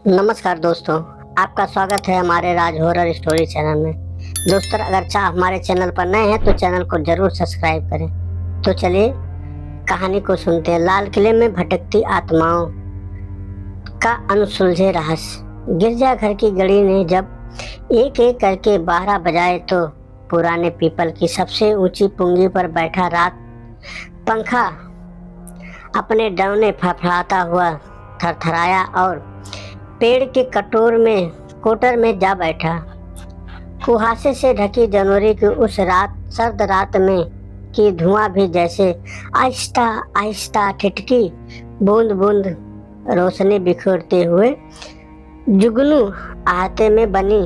नमस्कार दोस्तों, आपका स्वागत है हमारे राज हॉरर स्टोरी चैनल में। दोस्तों, अगर हमारे चैनल पर नए हैं तो चैनल को जरूर सब्सक्राइब करें। तो चलिए कहानी को सुनते हैं। लाल किले में भटकती आत्माओं का अनसुलझे रहस्य। गिरजाघर की घड़ी ने जब एक एक करके 12 बजाए तो पुराने पीपल की सबसे ऊंची पुंगी पर बैठा रात पंखा अपने डंडे फड़फड़ाता हुआ थरथराया और पेड़ के कोटर में जा बैठा। कुहासे से ढकी जनवरी की उस सर्द रात में की धुआं भी जैसे आहिस्ता आहिस्ता ठिठकी बूंद बूंद रोशनी बिखेरते हुए जुगनू आहते में बनी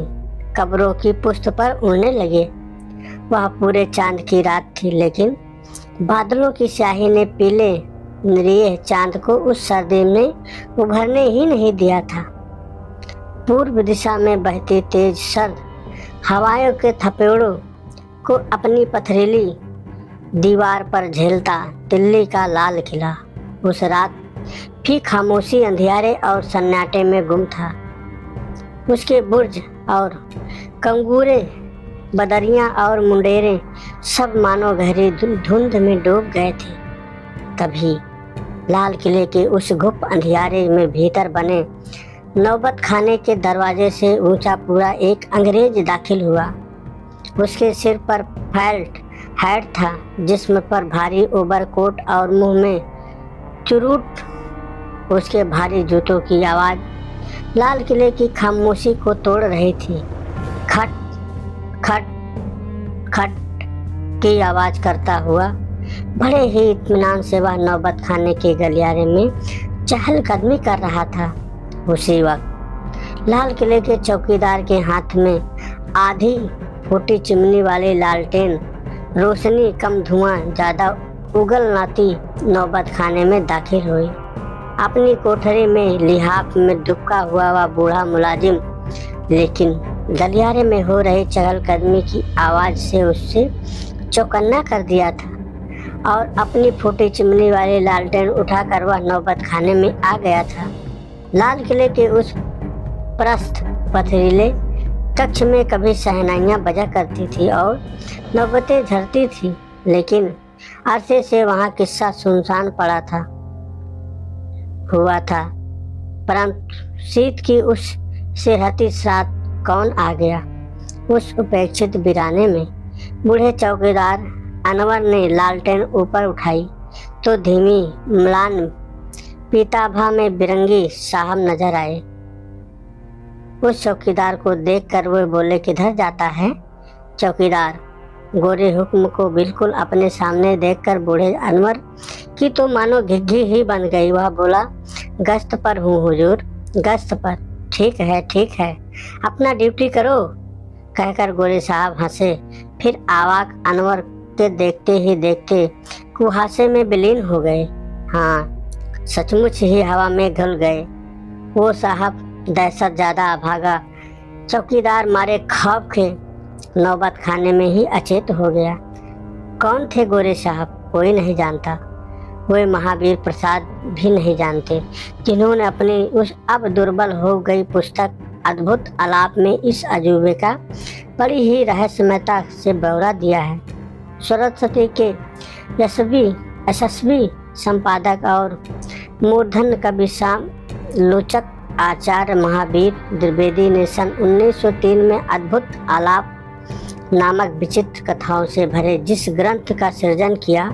कब्रों की पुष्ट पर उड़ने लगे। वह पूरे चांद की रात थी, लेकिन बादलों की स्याही ने पीले निरीह चांद को उस सर्दी में उभरने ही नहीं दिया था। पूर्व दिशा में बहती तेज सर्द हवाओं के थपेड़ों को अपनी पथरीली दीवार पर झेलता दिल्ली का लाल किला उस रात भी खामोशी, अंधियारे और सन्नाटे में गुम था। उसके बुर्ज और कंगूरे, बदरियां और मुंडेरे सब मानो गहरी धुंध में डूब गए थे। तभी लाल किले के उस गुप्त अंधियारे में भीतर बने नौबत खाने के दरवाजे से ऊंचा पूरा एक अंग्रेज दाखिल हुआ। उसके सिर पर फेल्ट हैट था, जिस्म पर भारी ओवरकोट और मुंह में चुरूट। उसके भारी जूतों की आवाज लाल किले की खामोशी को तोड़ रही थी। खट खट खट की आवाज करता हुआ बड़े ही इत्मीनान से वह नौबत खाने के गलियारे में चहलकदमी कर रहा था। उसी वक्त लाल किले के चौकीदार के हाथ में आधी फूटी चिमनी वाली लालटेन रोशनी कम धुआं ज्यादा उगलनाती नौबत खाने में दाखिल हुई। अपनी कोठरी में लिहाफ में दुबका हुआ वह बूढ़ा मुलाजिम लेकिन गलियारे में हो रही चहलकदमी की आवाज से उससे चौकन्ना कर दिया था और अपनी फूटी चिमनी वाली लालटेन उठाकर वह नौबत खाने में आ गया था। लाल किले के उस प्रस्थ पथरीले कक्ष में कभी शहनाइयाँ बजा करती थी और नौबतें झरती थी, लेकिन अरसे से वहाँ किस्सा सुनसान पड़ा हुआ था। परंतु शीत की उस सिरहती रात कौन आ गया उस उपेक्षित वीराने में। बूढ़े चौकीदार अनवर ने लालटेन ऊपर उठाई तो धीमी म्लान पीताभा में बिरंगी साहब नजर आए। उस चौकीदार को देखकर वे बोले, किधर जाता है? चौकीदार गोरे हुक्म को बिल्कुल अपने सामने देखकर बूढ़े अनवर की तो मानो घिघी ही बन गई। वह बोला, गश्त पर हूँ हुजूर, गश्त पर। ठीक है, अपना ड्यूटी करो, कहकर गोरे साहब हंसे। फिर आवाक अनवर के देखते ही देखते कुहासे में विलीन हो गए। हाँ, सचमुच ही हवा में घुल गए। वो साहब दहशत ज्यादा भागा। चौकीदार मारे खौफ के नौबत खाने में ही अचेत हो गया। कौन थे गोरे साहब? कोई नहीं जानता। वे महावीर प्रसाद भी नहीं जानते, जिन्होंने अपनी उस अब दुर्बल हो गई पुस्तक अद्भुत आलाप में इस अजूबे का बड़ी ही रहस्यमयता से ब्यौरा दिया है। सरस्वती के यशस्वी संपादक और मूर्धन कवि लोचक आचार्य महावीर द्विवेदी ने सन 1903 में अद्भुत आलाप नामक विचित्र कथाओं से भरे जिस ग्रंथ का सृजन किया,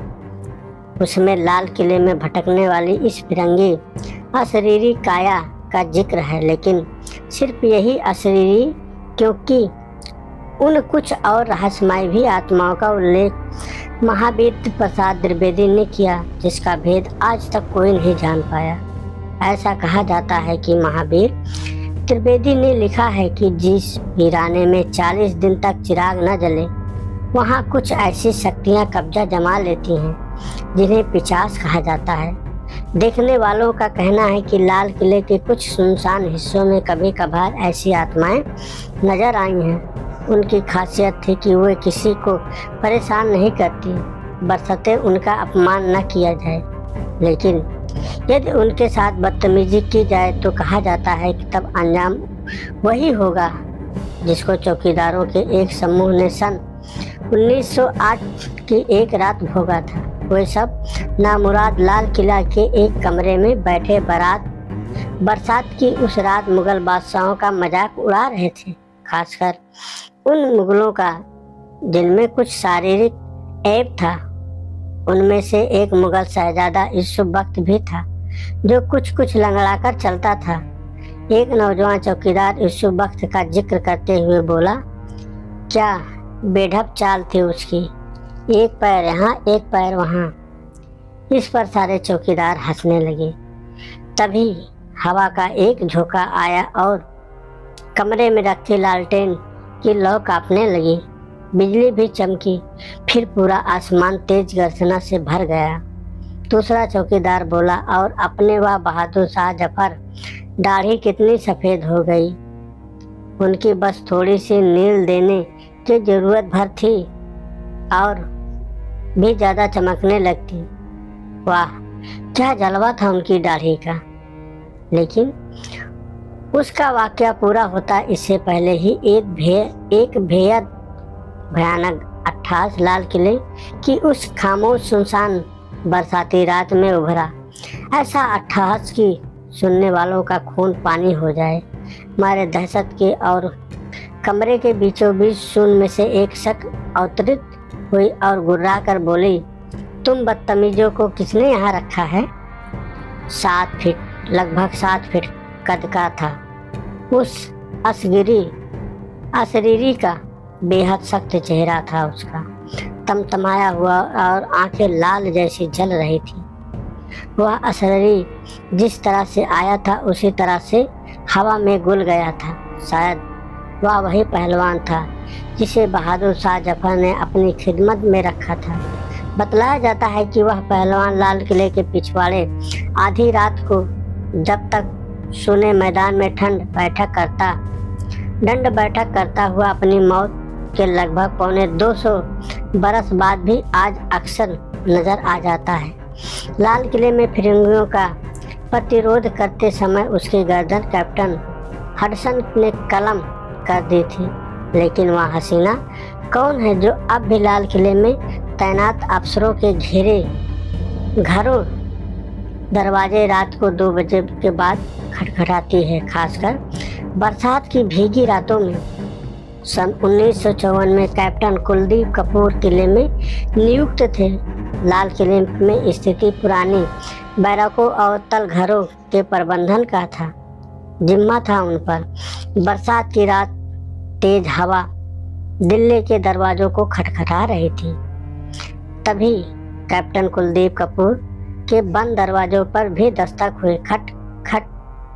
उसमें लाल किले में भटकने वाली इस फिरंगी अशरीरी काया का जिक्र है। लेकिन सिर्फ यही अशरीरी, क्योंकि उन कुछ और रहस्यमय भी आत्माओं का उल्लेख महावीर प्रसाद द्विवेदी ने किया, जिसका भेद आज तक कोई नहीं जान पाया। ऐसा कहा जाता है कि महावीर त्रिवेदी ने लिखा है कि जिस वीराने में 40 दिन तक चिराग न जले, वहाँ कुछ ऐसी शक्तियाँ कब्जा जमा लेती हैं जिन्हें पिशाच कहा जाता है। देखने वालों का कहना है कि लाल किले के कुछ सुनसान हिस्सों में कभी कभार ऐसी आत्माएं नजर आई हैं। उनकी खासियत थी कि वे किसी को परेशान नहीं करती, बशर्ते उनका अपमान न किया जाए। लेकिन यदि उनके साथ बदतमीजी की जाए तो कहा जाता है कि तब अंजाम वही होगा जिसको चौकीदारों के एक समूह ने सन 1908 की एक रात भोगा था। वे सब नामुराद लाल किला के एक कमरे में बैठे बरसात की उस रात मुगल बादशाहों का मजाक उड़ा रहे थे, खासकर उन मुगलों का जिनमें कुछ शारीरिक ऐब था। उनमें से एक मुगल शहजादा इस शुभ वक्त भी था जो कुछ लंगड़ाकर चलता था। एक नौजवान चौकीदार इस शुभ वक्त का जिक्र करते हुए बोला, क्या बेढप चाल थी उसकी, एक पैर यहाँ एक पैर वहाँ। इस पर सारे चौकीदार हंसने लगे। तभी हवा का एक झोंका आया और कमरे में रखी लालटेन की लौ कांपने लगी। बिजली भी चमकी, फिर पूरा आसमान तेज गर्जना से भर गया। दूसरा चौकीदार बोला, और अपने वह बहादुर शाह जफर, दाढ़ी कितनी सफ़ेद हो गई, उनकी बस थोड़ी सी नील देने की जरूरत भर थी और भी ज़्यादा चमकने लगती। वाह, क्या जलवा था उनकी दाढ़ी का। लेकिन उसका वाकया पूरा होता इससे पहले ही एक बेहद भयानक अट्टहास लाल किले की उस खामोश सुनसान बरसाती रात में उभरा। ऐसा अट्टहास कि सुनने वालों का खून पानी हो जाए। मारे दहशत के और कमरे के बीचों बीच शून्य में से एक शख्स अवतरित हुई और गुर्रा कर बोली, तुम बदतमीजों को किसने यहाँ रखा है? 7 फीट, लगभग 7 फीट कद का था। उस अशरीरी का बेहद सख्त चेहरा था। उसका तमतमाया हुआ और आंखें लाल जैसी जल रही थी। वह अशरीरी जिस तरह से आया था उसी तरह से हवा में घुल गया था। शायद वह वही पहलवान था जिसे बहादुर शाह जफर ने अपनी खिदमत में रखा था। बतलाया जाता है कि वह पहलवान लाल किले के पिछवाड़े आधी रात को, जब तक सुने मैदान में दंड बैठक करता हुआ अपनी मौत के लगभग 250 बरस बाद भी आज अक्सर नजर आ जाता है। लाल किले में फिरंगियों का प्रतिरोध करते समय उसकी गर्दन कैप्टन हडसन ने कलम कर दी थी। लेकिन वह हसीना कौन है जो अब भी लाल किले में तैनात अफसरों के घेरे घरों दरवाजे रात को 2 बजे के बाद खटखटाती है, खासकर बरसात की भीगी रातों में। सन 1954 में कैप्टन कुलदीप कपूर किले में नियुक्त थे। लाल किले में स्थिति पुरानी बैरकों और तलघरों के प्रबंधन का था, जिम्मा था उन पर। बरसात की रात तेज हवा दिल्ली के दरवाजों को खटखटा रही थी। तभी कैप्टन कुलदीप कपूर के बंद दरवाजों पर भी दस्तक हुए। खट खट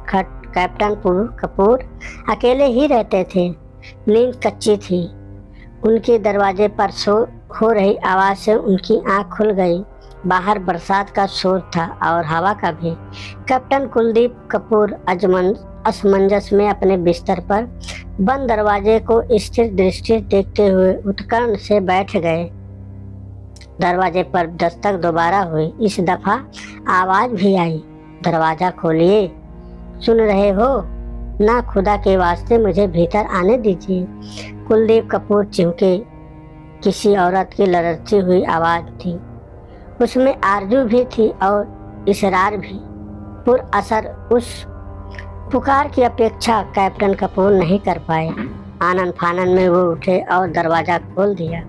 खट। कैप्टन कपूर अकेले ही रहते थे। नींद कच्ची थी। उनके दरवाजे पर हो रही आवाज़ से उनकी आंख खुल गई। बाहर बरसात का शोर था और हवा का भी। कैप्टन कुलदीप कपूर असमंजस में अपने बिस्तर पर बंद दरवाजे को स्थिर दृष्टि देखते हुए उत्कंठ से बैठ गए। दरवाजे पर दस्तक दोबारा हुई। इस दफा आवाज भी आई, दरवाजा खोलिए, सुन रहे हो ना, खुदा के वास्ते मुझे भीतर आने दीजिए। कुलदीप कपूर चिमके। किसी औरत की लड़ती हुई आवाज थी। उसमें आरजू भी थी और इसरार भी। पुर असर उस पुकार की अपेक्षा कैप्टन कपूर नहीं कर पाए। आनन फानन में वो उठे और दरवाजा खोल दिया।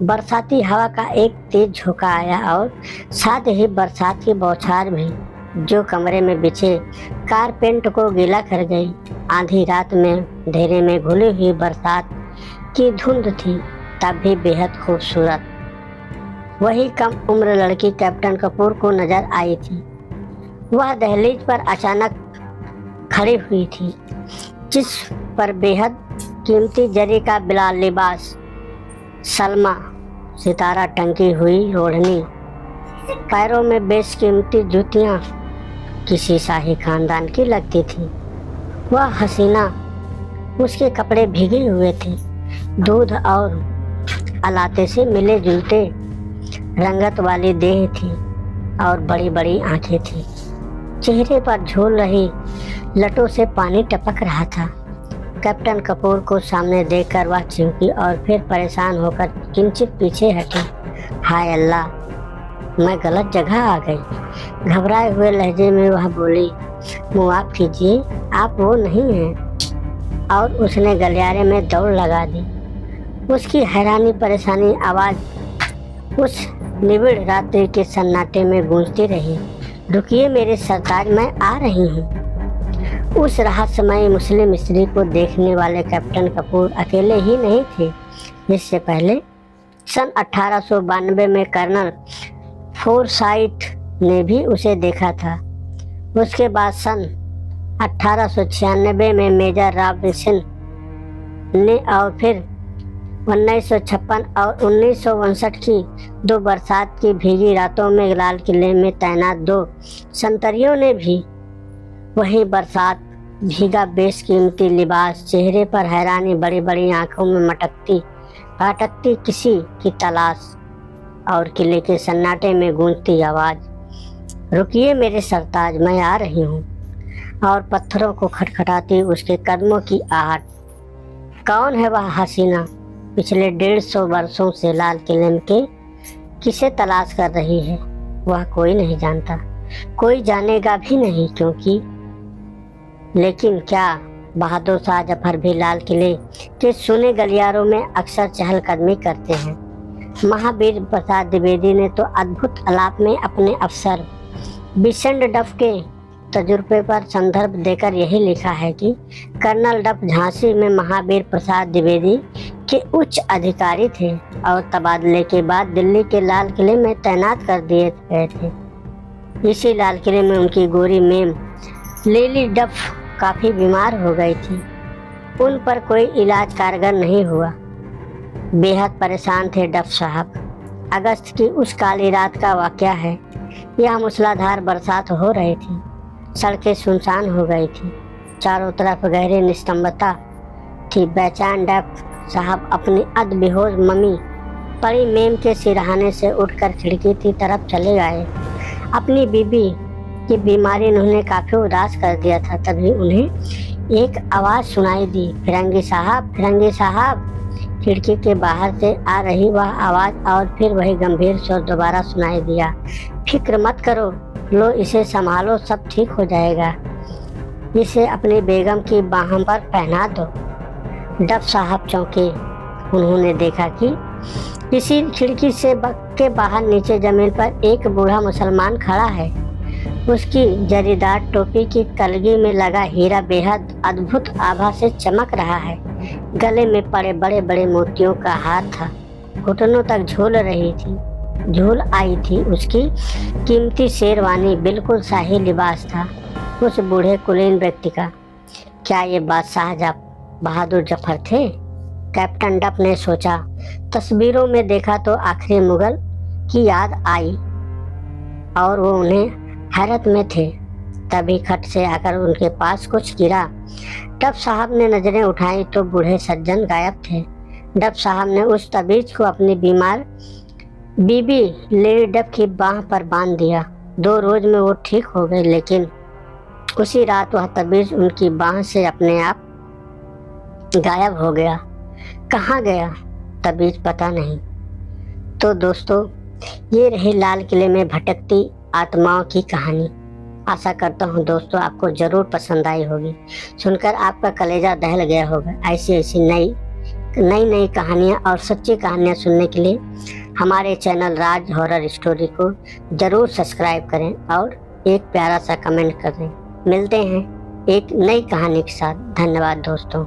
बरसाती हवा का एक तेज झोंका आया और साथ ही बरसात की बौछार भी, जो कमरे में बिछे कारपेंट को गीला कर गई। आधी रात में अंधेरे में घुली हुई बरसात की धुंध थी, तब भी बेहद खूबसूरत। वही कम उम्र लड़की कैप्टन कपूर को नजर आई थी। वह दहलीज पर अचानक खड़ी हुई थी, जिस पर बेहद कीमती जरी का बिलाल लिबास, सलमा सितारा टंकी हुई ओढ़नी, पैरों में बेशकीमती जूतियां किसी शाही खानदान की लगती थी। वह हसीना, उसके कपड़े भीगे हुए थे, दूध और अलाते से मिले जुलते रंगत वाली देह थी और बड़ी बड़ी आंखें थी। चेहरे पर झूल रही लटों से पानी टपक रहा था। कैप्टन कपूर को सामने देखकर वह चौंकी और फिर परेशान होकर किंचित पीछे हटी। हाय अल्लाह, मैं गलत जगह आ गई। घबराए हुए लहजे में वह बोली, मुआफ कीजिए, आप वो नहीं हैं। और उसने गलियारे में दौड़ लगा दी। उसकी हैरानी परेशानी आवाज़ उस निबिड़ रात्रि के सन्नाटे में गूंजती रही। रुकिए मेरे सरताज, मैं आ रही हूँ। उस रहस्यमय मुस्लिम स्त्री को देखने वाले कैप्टन कपूर अकेले ही नहीं थे। इससे पहले सन 1892 में कर्नल फोरसाइट ने भी उसे देखा था। उसके बाद सन 1896 में मेजर रॉबिन्सन ने और फिर 1956 और 1959 की 2 बरसात की भीगी रातों में लाल किले में तैनात 2 संतरियों ने भी वही बरसात, भीगा बेशकीमती लिबास, चेहरे पर हैरानी, बड़ी बड़ी आंखों में भटकती किसी की तलाश और किले के सन्नाटे में गूंजती आवाज़, रुकिए मेरे सरताज, मैं आ रही हूँ। और पत्थरों को खटखटाती उसके कदमों की आहट। कौन है वह हसीना पिछले 150 वर्षों से लाल किले के किसे तलाश कर रही है? वह कोई नहीं जानता, कोई जानेगा भी नहीं, क्योंकि लेकिन क्या बहादुर शाह जफर भी लाल किले के सुने गलियारों में अक्सर चहलकदमी करते हैं? महावीर प्रसाद द्विवेदी ने तो अद्भुत आलाप में अपने अफसर बिशंड डफ के तजुर्बे पर संदर्भ देकर यही लिखा है कि कर्नल डफ झांसी में महावीर प्रसाद द्विवेदी के उच्च अधिकारी थे और तबादले के बाद दिल्ली के लाल किले में तैनात कर दिए गए थे। इसी लाल किले में उनकी गोरी मेम लेली डफ काफ़ी बीमार हो गई थी। उन पर कोई इलाज कारगर नहीं हुआ। बेहद परेशान थे डफ साहब। अगस्त की उस काली रात का वाक़या है। यह मूसलाधार बरसात हो रही थी। सड़कें सुनसान हो गई थी। चारों तरफ गहरी निस्तंभता थी। बेचैन डफ साहब अपनी बेहोश मम्मी पड़ी मेम के सिरहाने से उठकर खिड़की की तरफ चले गए। अपनी बीबी की बीमारी उन्हें काफ़ी उदास कर दिया था। तभी उन्हें एक आवाज़ सुनाई दी, फिरंगी साहब, फिरंगी साहब। खिड़की के बाहर से आ रही वह आवाज़ और फिर वही गंभीर स्वर दोबारा सुनाई दिया, फिक्र मत करो, लो इसे संभालो, सब ठीक हो जाएगा। इसे अपनी बेगम की बाहों पर पहना दो। डफ साहब चौंके। उन्होंने देखा कि किसी खिड़की से के बाहर नीचे जमीन पर एक बूढ़ा मुसलमान खड़ा है। उसकी जरीदार टोपी की कलगी में लगा हीरा बेहद अद्भुत आभा से चमक रहा है। गले में पड़े बड़े बड़े मोतियों का हार था। घुटनों तक झूल आई थी उसकी कीमती शेरवानी। बिल्कुल शाही लिबास था उस बूढ़े कुलीन व्यक्ति का। क्या ये बादशाह बहादुर जफर थे? कैप्टन डफ ने सोचा। तस्वीरों में देखा तो आखिरी मुगल की याद आई और वो उन्हें हैरत में थे। तभी खट से आकर उनके पास कुछ गिरा। डफ साहब ने नजरें उठाई तो बूढ़े सज्जन गायब थे। डफ साहब ने उस तबीज को अपनी बीमार बीबी लेडी डफ की बाह पर बांध दिया। 2 रोज में वो ठीक हो गई, लेकिन उसी रात वह तबीज उनकी बाह से अपने आप गायब हो गया। कहाँ गया तबीज पता नहीं। तो दोस्तों, ये रही लाल किले में भटकती आत्माओं की कहानी। आशा करता हूँ दोस्तों आपको ज़रूर पसंद आई होगी। सुनकर आपका कलेजा दहल गया होगा। ऐसी नई कहानियाँ और सच्ची कहानियाँ सुनने के लिए हमारे चैनल राज हॉरर स्टोरी को ज़रूर सब्सक्राइब करें और एक प्यारा सा कमेंट करें। मिलते हैं एक नई कहानी के साथ। धन्यवाद दोस्तों।